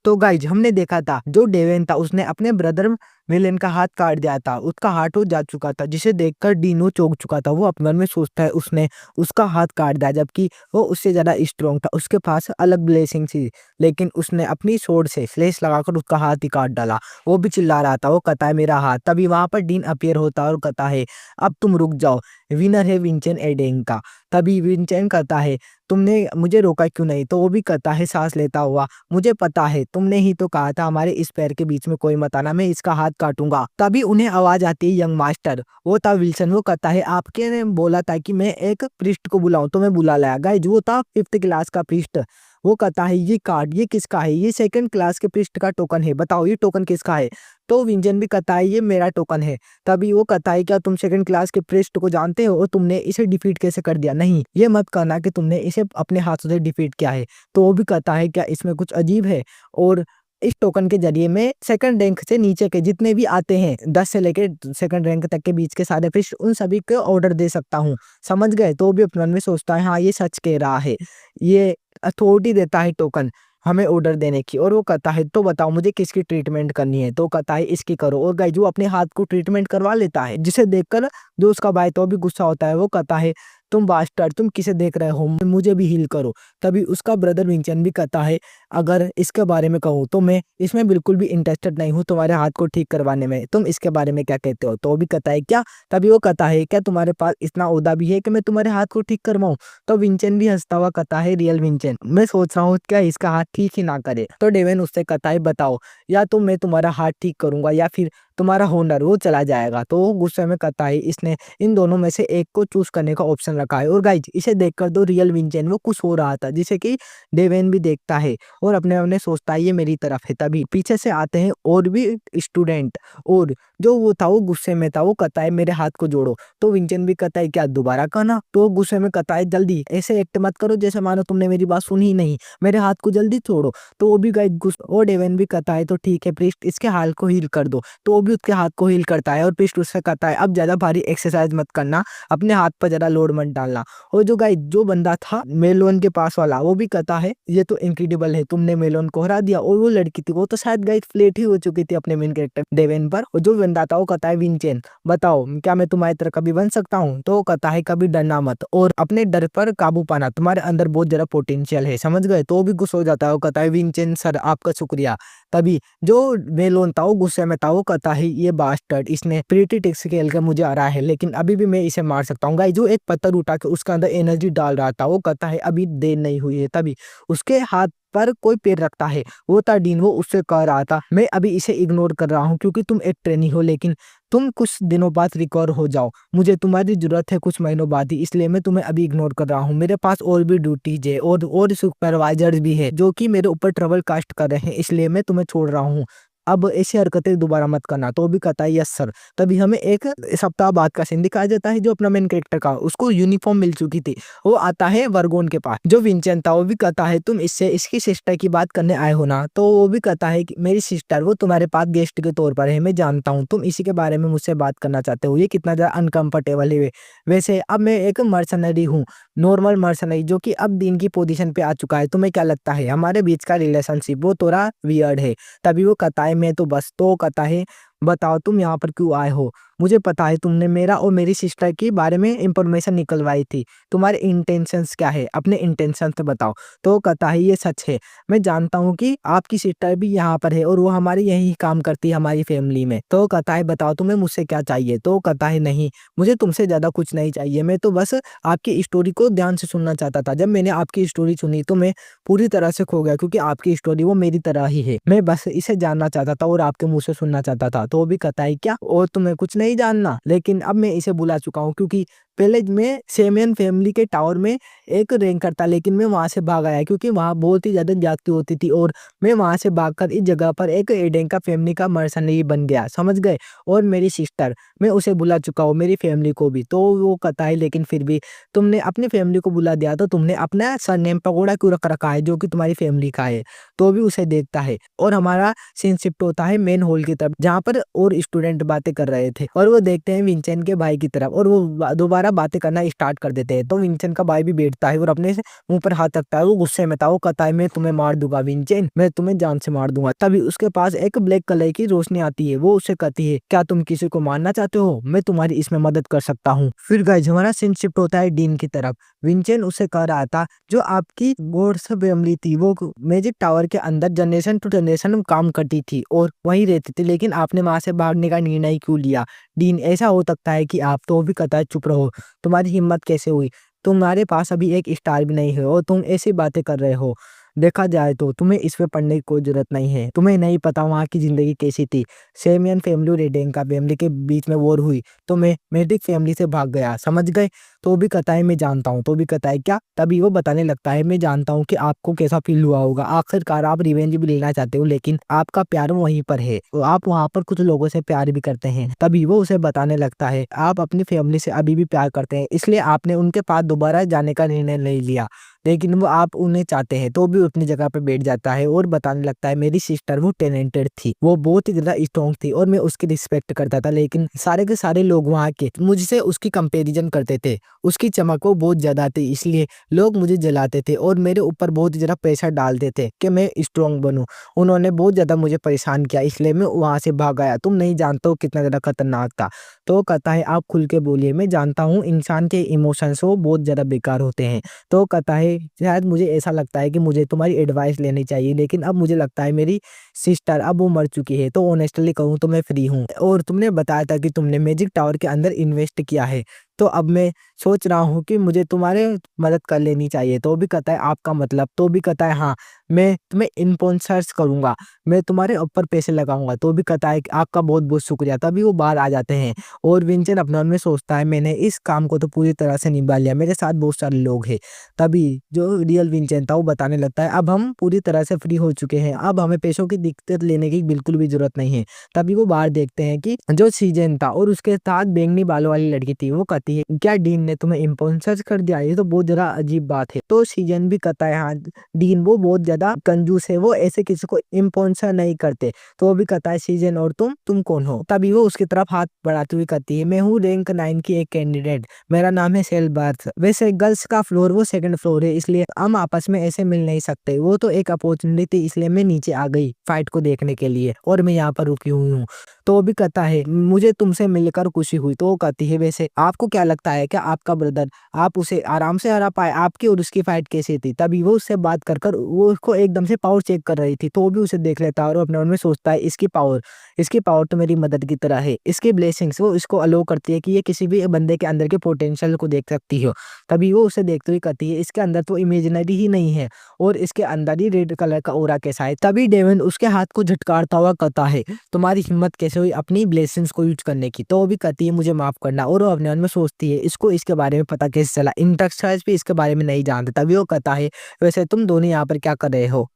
तो गाइज हमने देखा था जो डेवेन था उसने अपने ब्रदर विलेन का हाथ काट दिया था, उसका हाथ हो जा चुका था, जिसे देखकर डीनो चौंक चुका था। वो अपने मन में सोचता है उसने उसका हाथ काट दिया, जबकि वो उससे ज्यादा स्ट्रॉन्ग था, उसके पास अलग ब्लेसिंग थी, लेकिन उसने अपनी स्वॉर्ड से स्लेश लगाकर उसका हाथ ही काट डाला। वो भी चिल्ला रहा था, वो कहता है मेरा हाथ। तभी वहां पर डीन अपीयर होता है और कहता है अब तुम रुक जाओ, विनर है विंचेन एडेन का। तभी विंचेन कहता है तुमने मुझे रोका क्यों नहीं? तो वो भी कहता है सांस लेता हुआ, मुझे पता है, तुमने ही तो कहा था हमारे इस पैर के बीच में कोई मत आना, मैं इसका हाथ काटूंगा। तभी उन्हें आवाज आती है यंग मास्टर, वो था विल्सन। वो कहता है आपके ने बोला था कि मैं एक प्रिस्ट को बुलाऊं, तो मैं बुला लाया। गाइज वो था 5th क्लास का प्रिस्ट। वो कहता है ये कार्ड ये किसका है? ये 2nd क्लास के प्रिस्ट का टोकन है, बताओ ये टोकन किसका है? तो विंजन भी कहता है ये मेरा टोकन है। तभी वो कहता है क्या तुम 2nd क्लास के प्रिस्ट को जानते हो और तुमने इसे डिफीट कैसे कर दिया? नहीं, ये मत कहना कि तुमने इसे अपने हाथों से डिफीट किया है। तो वो भी कहता है क्या इसमें कुछ अजीब है, और इस टोकन के जरिए मैं 2nd रैंक से नीचे के जितने भी आते हैं 10 से लेकर 2nd रैंक तक के बीच के सारे फिश उन सभी को ऑर्डर दे सकता हूँ, समझ गए? तो वो भी अपने मन में सोचता है हाँ ये सच कह रहा है, ये अथॉरिटी देता है टोकन हमें ऑर्डर देने की। और वो कहता है तो बताओ मुझे किसकी ट्रीटमेंट करनी है? तो कहता है इसकी करो। और गाइस वो अपने हाथ को ट्रीटमेंट करवा लेता है, जिसे देखकर जो उसका भाई तो भी गुस्सा होता है। वो कहता है तुम बास्टर्ड, तुम किसे देख रहे हो, मुझे भी हील करो। तभी उसका ब्रदर विंचन भी कहता है अगर इसके बारे में कहूँ तो मैं इसमें बिल्कुल भी इंटरेस्टेड नहीं हूँ तुम्हारे हाथ को ठीक करवाने में, तुम इसके बारे में क्या कहते हो? तो वो भी कहता है क्या? तभी वो कहता है क्या तुम्हारे पास इतना ओहदा भी है कि मैं तुम्हारे हाथ को ठीक करवाऊं? तो विंचन भी हंसता हुआ कहता है रियल विंचन, मैं सोच रहा हूँ क्या इसका हाथ ठीक ही ना करे। तो डेवन उससे कहता है बताओ, या तो मैं तुम्हारा हाथ ठीक करूंगा या फिर तुम्हारा होनर वो चला जाएगा। तो वो गुस्से में कहता है इसने इन दोनों में से एक को चूज करने का ऑप्शन रखा है। और गाइज इसे देखकर तो रियल विंचेन वो खुश हो रहा था, जिसे कि डेवेन भी देखता है और अपने अपने सोचता है ये मेरी तरफ है। तभी पीछे से आते हैं और भी स्टूडेंट, और जो वो था वो गुस्से में था, वो कहता है मेरे हाथ को जोड़ो। तो विंचेन भी कहता है क्या दोबारा कहना? तो वो गुस्से में कहता है जल्दी, ऐसे एक्ट मत करो जैसे मानो तुमने मेरी बात सुनी ही नहीं, मेरे हाथ को जल्दी छोड़ो। तो वो भी गाइज गुस्सा, और डेवेन भी कहता है तो ठीक है प्रिस्ट इसके हाल को हील कर दो। तो वो भी उसके हाथ को हील करता है और प्रिस्ट उससे कहता है अब ज्यादा भारी एक्सरसाइज मत करना, अपने हाथ पर ज्यादा लोड मत डालना। और जो गाइस जो बंदा था मेलोन के पास वाला, वो भी कहता है ये तो इनक्रेडिबल है, तुमने मेलोन को हरा दिया। और वो लड़की थी वो तो शायद गाइस फ्लेट ही हो चुकी थी अपने मेन कैरेक्टर डेवेन पर। और जो बंदा था वो कहता है विंचेन बताओ क्या मैं तुम्हारी तरह कभी बन सकता हूँ? तो वो कहता है कभी डरना मत और अपने डर पर काबू पाना, तुम्हारे अंदर बहुत ज्यादा पोटेंशियल है, समझ गए? तो वो भी गुस्सा हो जाता है, वो कहता है विंचेन सर आपका शुक्रिया। तभी जो मेलोन था वो गुस्से में था, वो कहता है ये बास्टर्ड इसने प्रीटी टिक्स खेल कर मुझे आ रहा है, लेकिन अभी भी मैं इसे मार सकता हूँ। गाइस जो एक पत्थर उठा के उसके अंदर एनर्जी डाल रहा था, वो कहता है अभी देर नहीं हुई है। तभी उसके हाथ पर कोई पैर रखता है, वो था डीन। वो उससे कह रहा था मैं अभी इसे इग्नोर कर रहा हूँ क्योंकि तुम एक ट्रेनी हो, लेकिन तुम कुछ दिनों बाद रिकवर हो जाओ, मुझे तुम्हारी जरूरत है कुछ महीनों बाद ही, इसलिए मैं तुम्हें अभी इग्नोर कर रहा हूँ। मेरे पास और भी ड्यूटीज है और सुपरवाइजर्स भी है जो कि मेरे ऊपर ट्रबल कास्ट कर रहे हैं, इसलिए मैं तुम्हें छोड़ रहा हूँ, अब ऐसी हरकतें दोबारा मत करना। तो भी कहता है यस सर। तभी हमें एक सप्ताह बाद का सीन दिखाया जाता है, जो अपना मेन कैरेक्टर का उसको यूनिफॉर्म मिल चुकी थी, वो आता है वर्गोन के पास। जो विंचेंट था वो भी कहता है तुम इससे इसकी सिस्टर की बात करने आए हो ना? तो वो भी कहता है कि मेरी सिस्टर वो तुम्हारे पास गेस्ट के तौर पर है, मैं जानता हूँ तुम इसी के बारे में मुझसे बात करना चाहते हो, ये कितना ज्यादा अनकंफर्टेबल है। वैसे अब मैं एक मर्सनरी हूँ, नॉर्मल मर्सनरी जो कि अब दिन की पोजीशन पे आ चुका है, तुम्हें क्या लगता है हमारे बीच का रिलेशनशिप वो थोड़ा वियर्ड है? तभी वो कहता है मैं तो बस, तो कहता है बताओ तुम यहाँ पर क्यों आए हो? मुझे पता है तुमने मेरा और मेरी सिस्टर के बारे में इंफॉर्मेशन निकलवाई थी, तुम्हारे इंटेंशंस क्या है, अपने इंटेंशंस तो बताओ। तो कहता है ये सच है, मैं जानता हूँ कि आपकी सिस्टर भी यहाँ पर है और वो हमारी यही काम करती है हमारी फैमिली में। तो कहता है बताओ तुम्हें मुझसे क्या चाहिए? तो कहता है नहीं मुझे तुमसे ज्यादा कुछ नहीं चाहिए, मैं तो बस आपकी स्टोरी को ध्यान से सुनना चाहता था। जब मैंने आपकी स्टोरी सुनी तो मैं पूरी तरह से खो गया, क्योंकि आपकी स्टोरी वो मेरी तरह ही है, मैं बस इसे जानना चाहता था और आपके मुंह से सुनना चाहता था। तो वो भी कहता है क्या और तुम्हें कुछ नहीं जानना? लेकिन अब मैं इसे बुला चुका हूँ, क्योंकि पहले मैं सेमियन फैमिली के टावर में एक रैंकर था, लेकिन मैं वहां से भाग आया क्योंकि वहां बहुत ही ज्यादा जागती होती थी, और मैं वहां से भागकर इस जगह पर एक एडेंका फैमिली का मर्सनरी बन गया, समझ गए? और मेरी सिस्टर मैं उसे बुला चुका हूँ, मेरी फैमिली को भी। तो वो कहता है लेकिन फिर भी तुमने अपनी फैमिली को बुला दिया, तो तुमने अपना सरनेम पगोड़ा क्यों रख रखा है जो कि तुम्हारी फैमिली का है? तो भी उसे देखता है और हमारा सीन शिफ्ट होता है मेन हॉल की तरफ, जहाँ पर और स्टूडेंट बातें कर रहे थे और वो देखते हैं विंचेंट के भाई की तरफ, और वो दोबारा दोबारा बातें करना स्टार्ट कर देते हैं। तो विंचेंट का भाई भी बैठता है और अपने मुंह पर हाथ रखता है। वो गुस्से में था, वो कहता है मैं तुम्हें मार दूंगा विंचेंट, मैं तुम्हें जान से मार दूंगा। तभी उसके पास एक ब्लैक कलर की रोशनी आती है। वो उसे कहती है क्या तुम किसी को मारना चाहते हो, मैं तुम्हारी इसमें मदद कर सकता हूँ। फिर गाइस हमारा सीन शिफ्ट होता है डीन की तरफ। विंचेंट उसे कह रहा था जो आपकी गोड्स फैमिली थी वो मैजिक टावर के अंदर जनरेशन टू जनरेशन काम करती थी और वहीं रहती थी, लेकिन आपने वहां से भागने का निर्णय क्यों लिया? डीन ऐसा हो सकता है कि आप, तो भी कहता है चुप रहो, तुम्हारी हिम्मत कैसे हुई? तुम्हारे पास अभी एक स्टार भी नहीं है और तुम ऐसी बातें कर रहे हो। देखा जाए तो तुम्हें इस पे पढ़ने की कोई जरूरत नहीं है, तुम्हें नहीं पता वहाँ की जिंदगी कैसी थी। सेमियन फैमिली और रेडेंका फैमिली के बीच में वॉर हुई तो मैं मेडिक फैमिली से भाग गया, समझ गए? तो भी कहता है मैं जानता हूँ। तो भी कहता है क्या? तभी वो बताने लगता है मैं जानता हूँ कि आपको कैसा फील हुआ होगा, आखिरकार आप रिवेंज भी लेना चाहते हो लेकिन आपका प्यार वहीं पर है, तो आप वहाँ पर कुछ लोगों से प्यार भी करते हैं। तभी वो उसे बताने लगता है आप अपनी फैमिली से अभी भी प्यार करते हैं, इसलिए आपने उनके पास दोबारा जाने का निर्णय नहीं लिया, लेकिन वो आप उन्हें चाहते हैं। तो भी अपनी जगह पे बैठ जाता है और बताने लगता है मेरी सिस्टर वो टैलेंटेड थी, वो बहुत ही ज्यादा स्ट्रॉन्ग थी और मैं उसकी रिस्पेक्ट करता था, लेकिन सारे के सारे लोग वहाँ के मुझसे उसकी कंपैरिजन करते थे, उसकी चमक वो बहुत ज्यादा थी, इसलिए लोग मुझे जलाते थे और मेरे ऊपर बहुत ही ज्यादा प्रेशर डालते थे कि मैं स्ट्रॉन्ग बनूं। उन्होंने बहुत ज्यादा मुझे परेशान किया, इसलिए मैं वहां से भाग आया। तुम नहीं जानते हो कितना ज्यादा खतरनाक था। तो कहता है आप खुल के बोलिए। मैं जानता हूँ इंसान के इमोशंस वो बहुत ज्यादा बेकार होते हैं। तो कहता है शायद मुझे ऐसा लगता है कि मुझे तुम्हारी एडवाइस लेनी चाहिए, लेकिन अब मुझे लगता है मेरी सिस्टर अब वो मर चुकी है, तो ऑनेस्टली कहूँ तो मैं फ्री हूँ। और तुमने बताया था कि तुमने मैजिक टावर के अंदर इन्वेस्ट किया है, तो अब मैं सोच रहा हूँ कि मुझे तुम्हारे मदद कर लेनी चाहिए। तो भी कहता है आपका मतलब? तो भी कहता है हाँ, मैं तुम्हें स्पॉन्सर्स करूंगा, मैं तुम्हारे ऊपर पैसे लगाऊंगा। तो भी कहता है कि आपका बहुत बहुत शुक्रिया। तभी वो बाहर आ जाते हैं और विंचेंट अपने मन में सोचता है मैंने इस काम को तो पूरी तरह से निभा लिया, मेरे साथ बहुत सारे लोग हैं। तभी जो रियल विंचेंट था वो बताने लगता है अब हम पूरी तरह से फ्री हो चुके हैं, अब हमें पैसों की दिक्कत लेने की बिल्कुल भी जरूरत नहीं है। तभी वो बाहर देखते हैं कि जो सीजन था और उसके साथ बैंगनी बालों वाली लड़की थी वो कहती है क्या डीन ने तुम्हें स्पॉन्सर कर दिया? ये तो बहुत ज्यादा अजीब बात है। तो सीजन भी कहता है हाँ डीन वो बहुत ज्यादा कंजूस है, वो ऐसे किसी को स्पॉन्सर नहीं करते। तो वो भी कहता है सीजन और तुम कौन हो? तभी वो उसकी तरफ हाथ बढ़ाती हुई कहती है मैं हूँ रैंक 9 की एक कैंडिडेट, मेरा नाम है सेल बार्थ। वैसे गर्ल्स का फ्लोर वो सेकंड फ्लोर है, इसलिए हम आपस में ऐसे मिल नहीं सकते, वो तो एक अपॉर्चुनिटी थी इसलिए मैं नीचे आ गई फाइट को देखने के लिए और मैं यहाँ पर रुकी हुई हूँ। तो वो भी कहता है मुझे तुमसे मिलकर खुशी हुई। तो वो कहती है वैसे आपको क्या लगता है क्या आपका ब्रदर, आप उसे आराम से हरा पाए? आपकी और उसकी फाइट कैसी थी? तभी वो उससे बात कर वो उसको एकदम से पावर चेक कर रही थी। तो वो भी उसे देख लेता है और अपने मन में सोचता है इसकी पावर तो मेरी मदद की तरह है, इसकी ब्लेसिंग्स वो इसको अलो करती है कि ये किसी भी बंदे के अंदर के पोटेंशियल को देख सकती हो। तभी वो उसे देखते हुए कहती है इसके अंदर तो इमेजिनरी ही नहीं है और इसके अंदर ही रेड कलर का ओरा कैसा है? तभी डेवन उसके हाथ को झटकारता हुआ कहता है तुम्हारी हिम्मत कैसे हुई अपनी ब्लेसिंग्स को यूज करने की? तो वो भी कहती है मुझे माफ करना और वो अपने मन में सोचती है इसको इसके बारे में पता कैसे चला, इंटरस्टाइज भी इसके बारे में नहीं जानते। तभी वो कहता है वैसे तुम दोनों यहाँ पर क्या कर रहे हो?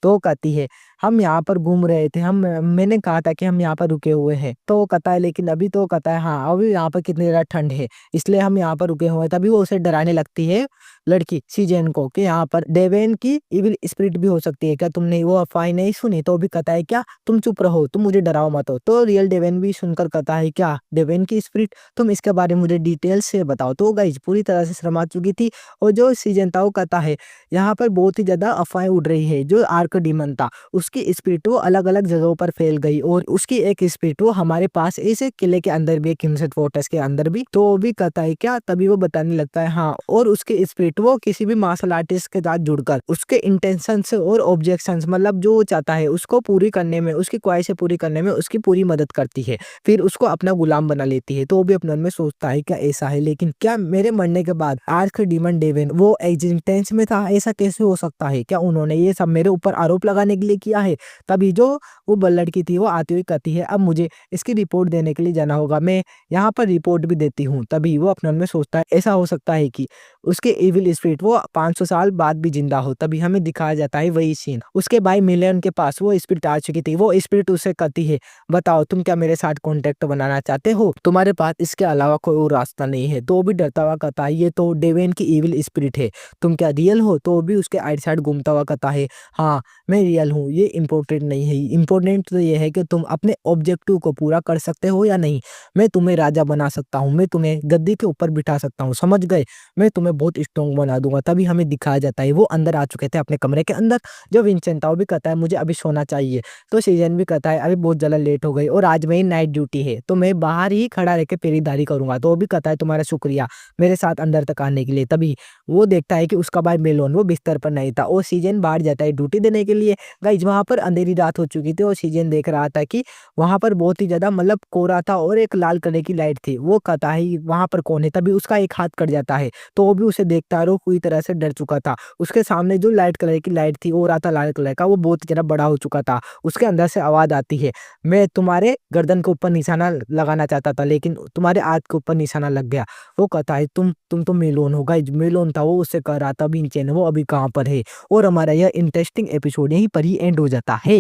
तो वो कहती है हम यहाँ पर घूम रहे थे, हम मैंने कहा था कि हम यहाँ पर रुके हुए हैं। तो वो कहता है लेकिन अभी तो कहता है हाँ अभी यहाँ पर कितनी ज्यादा ठंड है इसलिए हम यहाँ पर रुके हुए हैं। तभी वो उसे डराने लगती है लड़की सीजन को कि यहाँ पर डेवेन की इविल स्पिरिट भी हो सकती है, क्या तुमने वो अफवाह नहीं सुनी? तो भी कहता है क्या तुम चुप रहो, तुम मुझे डराओ मत हो। तो रियल डेवेन भी सुनकर कहता है क्या डेवेन की स्पिरिट, तुम इसके बारे में मुझे डिटेल्स से बताओ। तो गाइस पूरी तरह से शर्मा चुकी थी और जो सीजन था वो कहता है यहाँ पर बहुत ही ज्यादा अफवाहें उड़ रही है, जो आर्क डीमन था उसकी स्पिरिट वो अलग अलग जगहों पर फैल गई और उसकी एक स्पिरिट वो हमारे पास इस किले के अंदर भी, किमसेट फोर्ट्रेस के अंदर भी। तो वो भी कहता है क्या? तभी वो बताने लगता है हाँ, और उसकी स्पिरिट वो किसी भी मार्शल आर्टिस्ट के साथ जुड़कर उसके इंटेंशंस और ऑब्जेक्शंस मतलब जो वो चाहता है उसको पूरी करने में, उसकी ख्वाहिशें पूरी करने में उसकी पूरी मदद करती है, फिर उसको अपना गुलाम बना लेती है। तो वो भी अपने मन में सोचता है क्या ऐसा है, लेकिन क्या मेरे मरने के बाद आर्क डीमन डेवन वो एग्जिस्टेंस में था? ऐसा कैसे हो सकता है? क्या उन्होंने ये सब मेरे ऊपर आरोप लगाने के लिए किया है? तभी जो वो लड़की थी वो आती हुई कहती है अब मुझे इसकी रिपोर्ट देने के लिए जाना होगा, मैं यहाँ पर रिपोर्ट भी देती हूँ। तभी वो अपने मन में सोचता है ऐसा हो सकता है कि उसके इविल स्पिरिट वो 500 साल बाद भी जिंदा हो। तभी हमें दिखाया जाता है वही सीन, उसके भाई मिलियन के पास वो स्पिरिट आ चुकी थी। वो स्पिरिट उससे कहती है बताओ तुम क्या मेरे साथ कॉन्टेक्ट बनाना चाहते हो? तुम्हारे पास इसके अलावा कोई और रास्ता नहीं है। तो भी डरता हुआ कहता है ये तो डेवेन की इविल स्पिरिट है, तुम क्या रियल हो? तो भी उसके आइड साइड घूमता हुआ कहता है हाँ, मैं रियल हूँ, ये इम्पोर्टेंट नहीं है। इम्पोर्टेंट तो ये है कि तुम अपने ऑब्जेक्टिव को पूरा कर सकते हो या नहीं। मैं तुम्हें राजा बना सकता हूँ, मैं तुम्हें गद्दी के ऊपर बिठा सकता हूँ, समझ गए? मैं तुम्हें बहुत स्ट्रॉन्ग बना दूँगा। तभी हमें दिखाया जाता है, वो अंदर आ चुके थे अपने कमरे के अंदर। जो विंसेंट था वो भी कहता है मुझे अभी सोना चाहिए। तो सीजन भी कहता है अभी बहुत ज़्यादा लेट हो गई और आज मेरी नाइट ड्यूटी है, तो मैं बाहर ही खड़ा रह के पेरीदारी करूँगा। तो वो भी कहता है तुम्हारा शुक्रिया मेरे साथ अंदर तक आने के लिए। तभी वो देखता है कि उसका भाई मेलोन वो बिस्तर पर नहीं था और सीजन बाहर जाता है ड्यूटी देने के लिए। गाइस वहाँ पर अंधेरी रात हो चुकी थी और सीजन देख रहा था कि वहाँ पर बहुत ही ज़्यादा मतलब कोहरा था और एक लाल कलर की लाइट थी। वो कहता है वहाँ पर कौन है? तभी उसका एक हाथ कट जाता है, तो वो भी उसे देखता है और वो पूरी तरह से डर चुका था। उसके सामने जो लाइट कलर की लाइट थी वो रहा था लाल कलर का, वो बहुत ही ज़्यादा बड़ा हो चुका था। उसके अंदर से आवाज़ आती है, मैं तुम्हारे गर्दन के ऊपर निशाना लगाना चाहता था लेकिन तुम्हारे हाथ के ऊपर निशाना लग गया। वो कहता है तुम तो मेलोन हो। गाइस मेलोन था वो उससे कह रहा था विंचेन वो अभी कहाँ पर है? और हमारा यह इंटरेस्टिंग एपिसोड यहीं पर ही एंड हो जाता है।